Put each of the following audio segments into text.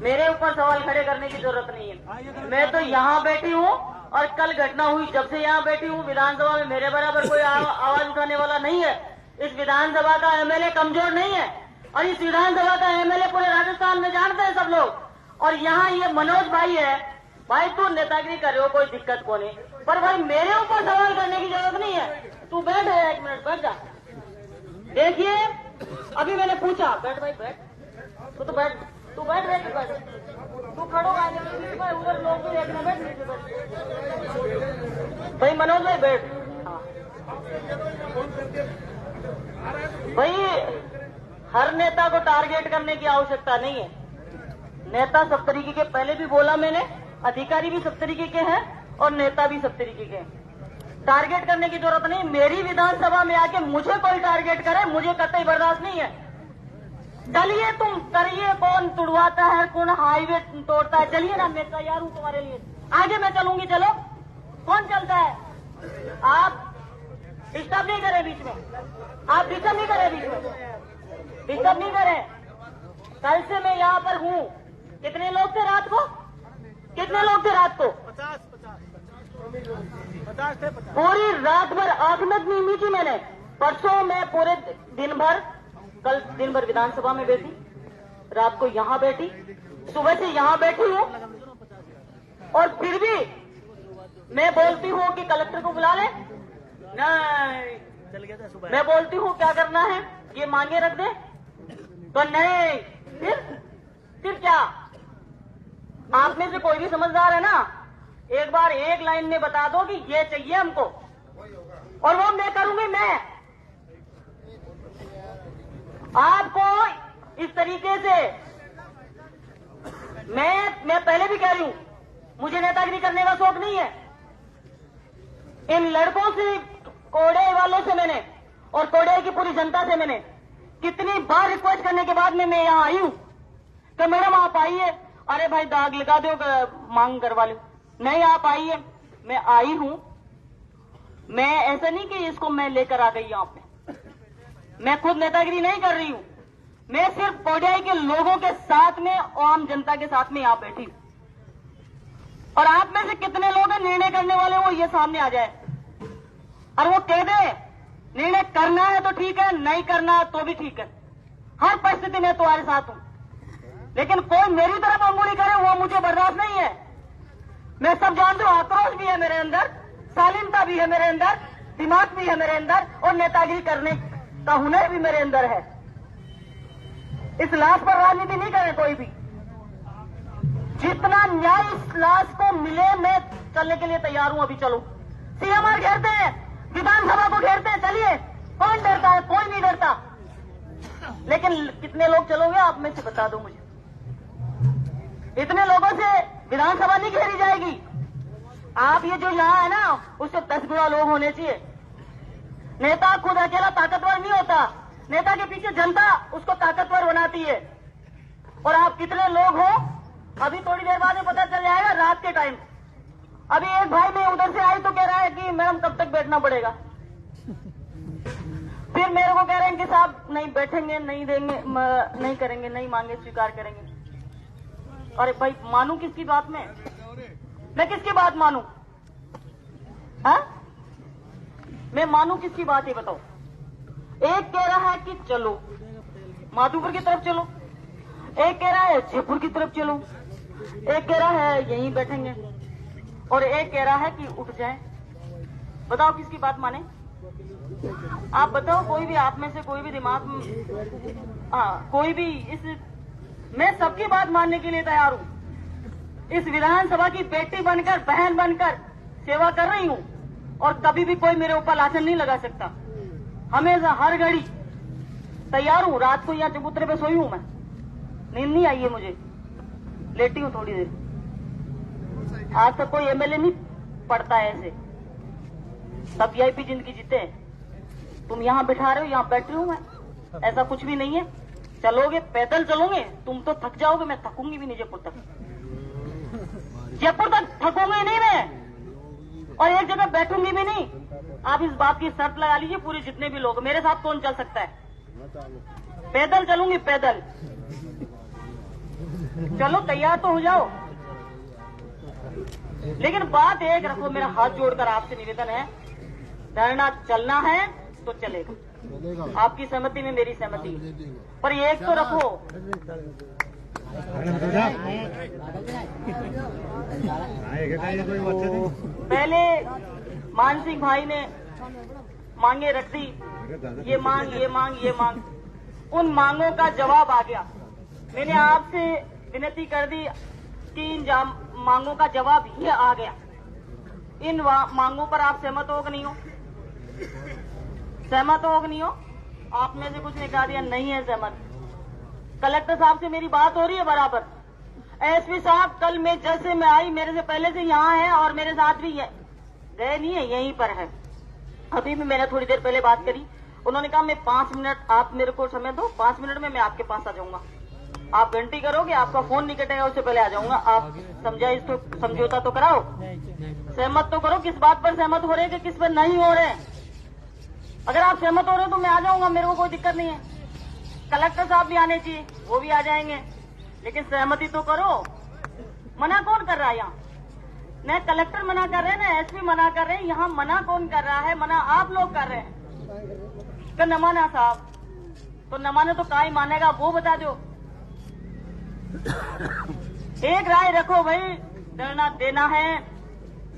मेरे ऊपर सवाल खड़े करने की जरूरत नहीं है। मैं तो यहाँ बैठी हूँ और कल घटना हुई जब से यहाँ बैठी हूँ, विधानसभा में मेरे बराबर कोई आवाज उठाने वाला नहीं है। इस विधानसभा का एमएलए कमजोर नहीं है और इस विधानसभा का एमएलए पूरे राजस्थान में जानते हैं सब लोग। और यहाँ ये मनोज भाई है, भाई तू नेतागिरी कर रहे हो, कोई दिक्कत को नहीं, पर भाई मेरे ऊपर सवाल करने की जरूरत नहीं है। तू बैठ है, 1 मिनट बैठ जा। देखिए अभी मैंने पूछा, बैठ भाई बैठ, तू बैठ, तू बैठ, तू खड़ो आगे उधर लोग भी देखना, बैठ भाई मनोज भाई बैठ। भाई हर नेता को टारगेट करने की आवश्यकता नहीं है। नेता सब तरीके के, पहले भी बोला मैंने, अधिकारी भी सब तरीके के हैं और नेता भी सब तरीके के हैं। टारगेट करने की जरूरत नहीं। मेरी विधानसभा में आके मुझे कोई टारगेट करे, मुझे कतई बर्दाश्त नहीं है। चलिए तुम करिए, कौन तुड़वाता है, कौन हाईवे तोड़ता है, चलिए ना, मैं तैयार हूं तुम्हारे लिए, आगे मैं चलूंगी, चलो। कौन चलता है? आप डिस्टर्ब नहीं करें बीच में, आप डिस्टर्ब नहीं करें बीच में, डिस्टर्ब नहीं करें। कल से मैं यहाँ पर हूँ। कितने लोग थे रात को? कितने लोग थे रात को? 50 थे। पूरी रात भर आंख नहीं मीची मैंने। परसों मैं पूरे दिन भर, कल दिन भर विधानसभा में बैठी, रात को यहाँ बैठी, सुबह से यहाँ बैठी हूँ और फिर भी मैं बोलती हूँ कि कलेक्टर को बुला ले, नहीं, मैं बोलती हूँ क्या करना है, ये मांगे रख दे, तो नहीं। फिर क्या? आप में से कोई भी समझदार है ना, एक बार एक लाइन में बता दो कि ये चाहिए हमको और वो मैं करूंगी। मैं आपको इस तरीके से, मैं पहले भी कह रही हूं, मुझे नेतागिरी करने का शौक नहीं है। इन लड़कों से, कोड़े वालों से मैंने और कोड़े की पूरी जनता से मैंने कितनी बार रिक्वेस्ट करने के बाद में मैं यहाँ आई हूं कि मैडम आप आइए, अरे भाई दाग लगा दो, मांग करवा लो, नहीं आप आइए। मैं आई हूं, मैं ऐसा नहीं कि इसको मैं लेकर आ गई यहाँ पे, मैं खुद नेतागिरी नहीं कर रही हूं, मैं सिर्फ कोडियाई के लोगों के साथ में, आम जनता के साथ में यहाँ बैठी हूं। और आप में से कितने लोग हैं निर्णय करने वाले, वो ये सामने आ जाए और वो कह दे निर्णय करना है तो ठीक है, नहीं करना तो भी ठीक है, हर परिस्थिति में तुम्हारे साथ हूं। लेकिन कोई मेरी तरफ अंगुली करे वो मुझे बर्दाश्त नहीं है। मैं सब जानती हूं, आक्रोश भी है मेरे अंदर, शालीनता भी है मेरे अंदर, दिमाग भी है मेरे अंदर और नेतागिरी करने का हुनर भी मेरे अंदर है। इस लाश पर राजनीति नहीं करे कोई भी। जितना न्याय इस लाश को मिले, मैं चलने के लिए तैयार हूं। अभी चलो, सीएमआर घेरते हैं, विधानसभा को घेरते हैं, चलिए। कौन डरता है? कोई नहीं डरता। लेकिन कितने लोग चलोगे आप में से बता दो मुझे। इतने लोगों से विधानसभा नहीं घेरी जाएगी। आप ये जो यहाँ है ना, उससे 10 गुना लोग होने चाहिए। नेता खुद अकेला ताकतवर नहीं होता, नेता के पीछे जनता उसको ताकतवर बनाती है। और आप कितने लोग हो, अभी थोड़ी देर बाद में पता चल जाएगा, रात के टाइम। अभी एक भाई मैं उधर से आई तो कह रहा है कि मैडम कब तक बैठना पड़ेगा। फिर मेरे को कह रहे हैं कि साहब नहीं बैठेंगे, नहीं देंगे, नहीं करेंगे, नहीं मांगे स्वीकार करेंगे। अरे भाई मानू किसकी बात में? मैं किसकी बात मानू? हाँ, मैं मानू किसकी बात है बताओ? एक कह रहा है कि चलो माधोपुर की तरफ चलो, एक कह रहा है जयपुर की तरफ चलो, एक कह रहा है यहीं बैठेंगे और एक कह रहा है कि उठ जाए। बताओ किसकी बात माने? आप बताओ, कोई भी आप में से कोई भी दिमाग में, कोई भी इस, मैं सबकी बात मानने के लिए तैयार हूं। इस विधानसभा की बेटी बनकर, बहन बनकर सेवा कर रही हूं और कभी भी कोई मेरे ऊपर लाछन नहीं लगा सकता। हमेशा हर घड़ी तैयार हूं। रात को यहाँ चबूतरे पे सोई हूं मैं, नींद नहीं आई है मुझे, लेटी हूं थोड़ी देर। आज तक कोई एमएलए नहीं पड़ता है ऐसे, सब वीआईपी जिंदगी जीते हैं। तुम यहाँ बिठा रहे हो, यहाँ बैठ रही हूं मैं, ऐसा कुछ भी नहीं है। चलोगे, पैदल चलोगे, तुम तो थक जाओगे, मैं थकूंगी भी नहीं जयपुर तक। जयपुर तक थकूंगी नहीं मैं, और एक जगह बैठूंगी भी नहीं। आप इस बात की शर्त लगा लीजिए, पूरे जितने भी लोग, मेरे साथ कौन चल सकता है? पैदल चलूंगी, पैदल। चलो तैयार तो हो जाओ, लेकिन बात एक रखो, मेरा हाथ जोड़कर आपसे निवेदन है, धरना चलना है तो चलेगा, आपकी सहमति में मेरी सहमति, पर एक तो रखो, पहले मान सिंह भाई ने मांगे रख दी, ये मांग ये मांग ये मांग, उन मांगों का जवाब आ गया। मैंने आपसे विनती कर दी कि इन मांगों का जवाब ये आ गया, इन मांगों पर आप सहमत हो कि नहीं हो? सहमत हो कि नहीं हो? आप में से कुछ ने कहा दिया नहीं है सहमत। कलेक्टर साहब से मेरी बात हो रही है बराबर। एसपी साहब कल मैं जैसे मैं आई, मेरे से पहले से यहाँ है और मेरे साथ भी है, गए नहीं है, यहीं पर है। अभी भी मैंने थोड़ी देर पहले बात करी, उन्होंने कहा मैं 5 मिनट आप मेरे को समय दो, 5 मिनट में मैं आपके पास आ जाऊंगा। आप घंटी करोगे, आपका फोन नहीं कटेगा, उससे पहले आ जाऊंगा। आप समझौता तो कराओ, सहमत तो करो। किस बात पर सहमत हो रहे हैं कि किस पर नहीं हो रहे हैं? अगर आप सहमत हो रहे हो तो मैं आ जाऊंगा, मेरे को कोई दिक्कत नहीं है। कलेक्टर साहब भी आने चाहिए, वो भी आ जाएंगे, लेकिन सहमति तो करो। मना कौन कर रहा है यहाँ? न कलेक्टर मना कर रहे हैं, न एसपी मना कर रहे हैं, यहाँ मना कौन कर रहा है? मना आप लोग कर रहे हैं। तो न माना साहब, तो न माने तो काई मानेगा, वो बता दो। एक राय रखो भाई, धरना देना है,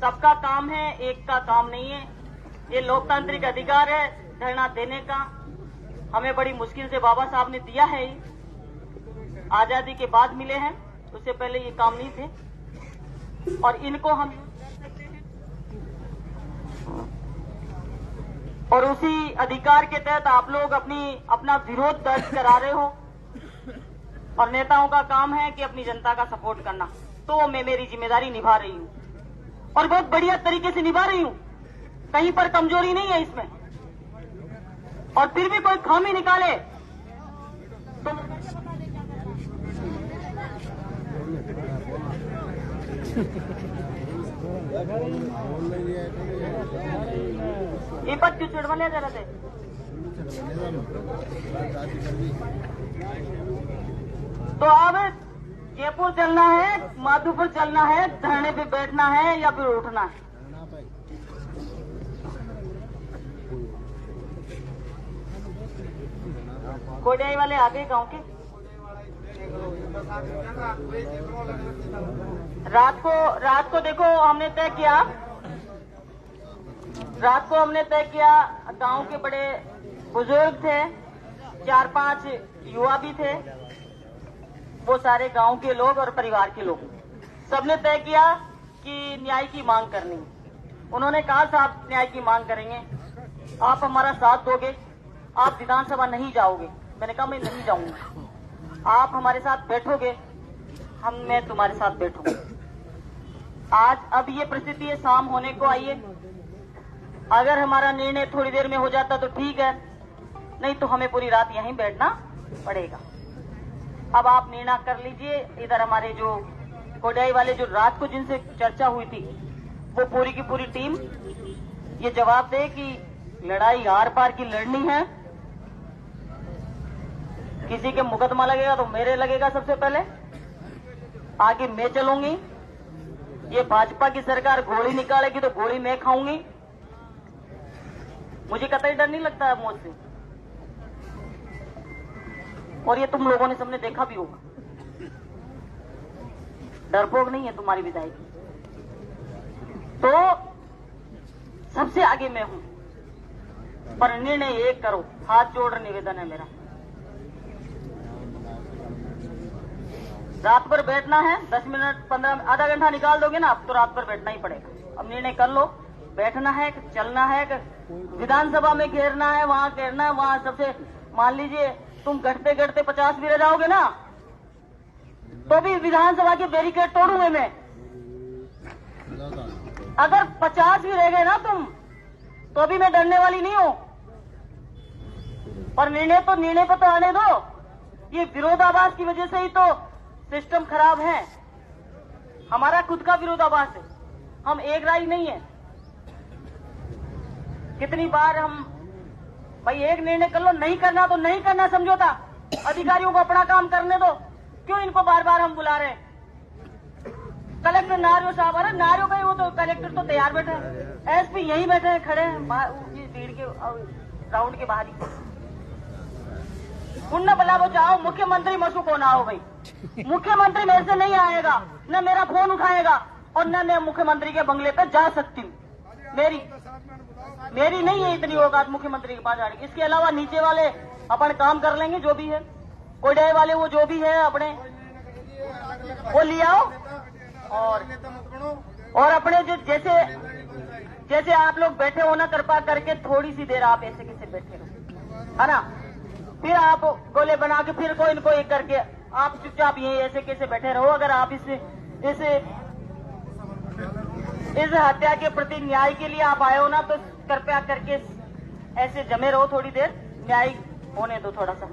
सबका काम है, एक का काम नहीं है। ये लोकतांत्रिक अधिकार है धरना देने का, हमें बड़ी मुश्किल से बाबा साहब ने दिया है, आजादी के बाद मिले हैं, उससे पहले ये काम नहीं थे, और इनको हम और उसी अधिकार के तहत आप लोग अपना विरोध दर्ज करा रहे हो, और नेताओं का काम है कि अपनी जनता का सपोर्ट करना। तो मैं मेरी जिम्मेदारी निभा रही हूँ और बहुत बढ़िया तरीके से निभा रही हूँ, कहीं पर कमजोरी नहीं है इसमें। और फिर भी कोई खामी निकाले तो ये बात क्यों चिड़वा जरा थे? तो अब जयपुर चलना है, माधोपुर चलना है, धरने पे बैठना है या फिर उठना है? कोडियाई वाले आ गए गांव के। रात को देखो हमने तय किया, गांव के बड़े बुजुर्ग थे, 4-5 युवा भी थे, वो सारे गांव के लोग और परिवार के लोग, सबने तय किया कि न्याय की मांग करनी। उन्होंने कहा साहब न्याय की मांग करेंगे, आप हमारा साथ दोगे, आप विधानसभा नहीं जाओगे। मैंने कहा मैं नहीं जाऊंगा, आप हमारे साथ बैठोगे, मैं तुम्हारे साथ बैठूंगा। आज अब ये परिस्थिति है, शाम होने को आई है, अगर हमारा निर्णय थोड़ी देर में हो जाता तो ठीक है, नहीं तो हमें पूरी रात यहीं बैठना पड़ेगा। अब आप निर्णय कर लीजिए। इधर हमारे जो कोडियाई वाले जो रात को जिनसे चर्चा हुई थी, वो पूरी की पूरी टीम ये जवाब दे कि लड़ाई आर पार की लड़नी है, किसी के मुकदमा लगेगा तो मेरे लगेगा सबसे पहले, आगे मैं चलूंगी। ये भाजपा की सरकार गोली निकालेगी तो गोली मैं खाऊंगी, मुझे कतई डर नहीं लगता है मौत से, और ये तुम लोगों ने सबने देखा भी होगा। डरपोक नहीं है तुम्हारी विधायक, तो सबसे आगे मैं हूं, पर निर्णय एक करो, हाथ जोड़ निवेदन है मेरा। रात भर बैठना है, 10 मिनट 15 आधा घंटा निकाल दोगे ना आप, तो रात भर बैठना ही पड़ेगा। अब निर्णय कर लो, बैठना है, चलना है, विधानसभा में घेरना है, वहां घेरना है, वहां सबसे मान लीजिए तुम घटते घटते 50 भी रह जाओगे ना, तो भी विधानसभा के बैरिकेड तोड़ूंगे मैं। अगर 50 भी रह गए ना तुम, तो भी मैं डरने वाली नहीं हूं। पर निर्णय पर तो आने दो। ये विरोधाभास की वजह से ही तो सिस्टम खराब है, हमारा खुद का विरोधाभास है, हम एक राय नहीं है। कितनी बार हम भाई एक निर्णय कर लो, नहीं करना तो नहीं करना समझौता, अधिकारियों को अपना काम करने दो, क्यों इनको बार बार हम बुला रहे हैं? कलेक्टर नारियो साहब, अरे नारियो भाई वो तो कलेक्टर तो तैयार बैठे हैं, एसपी यहीं बैठे हैं, खड़े हैं भीड़ के राउंड के बाहर ही। उन्ना भला वो जाओ, मुख्यमंत्री मसू को ना आओ भाई। मुख्यमंत्री मेरे से नहीं आएगा, न मेरा फोन उठाएगा और न मैं मुख्यमंत्री के बंगले पे जा सकती हूँ। मेरी नहीं है इतनी औकात मुख्यमंत्री के पास जाने की। इसके अलावा नीचे वाले अपन काम कर लेंगे, जो भी है कोडे वाले वो जो भी है अपने वो ले आओ, और अपने जो जैसे आप लोग बैठे हो ना, कृपा करके थोड़ी सी देर आप ऐसे कैसे बैठे हो, है ना? फिर आप गोले बना के फिर कोई न कोई करके आप चुपचाप यही ऐसे कैसे बैठे रहो। अगर आप इस हत्या के प्रति न्याय के लिए आप आए हो ना, तो कृपया करके ऐसे जमे रहो थोड़ी देर, न्याय होने दो थोड़ा सा।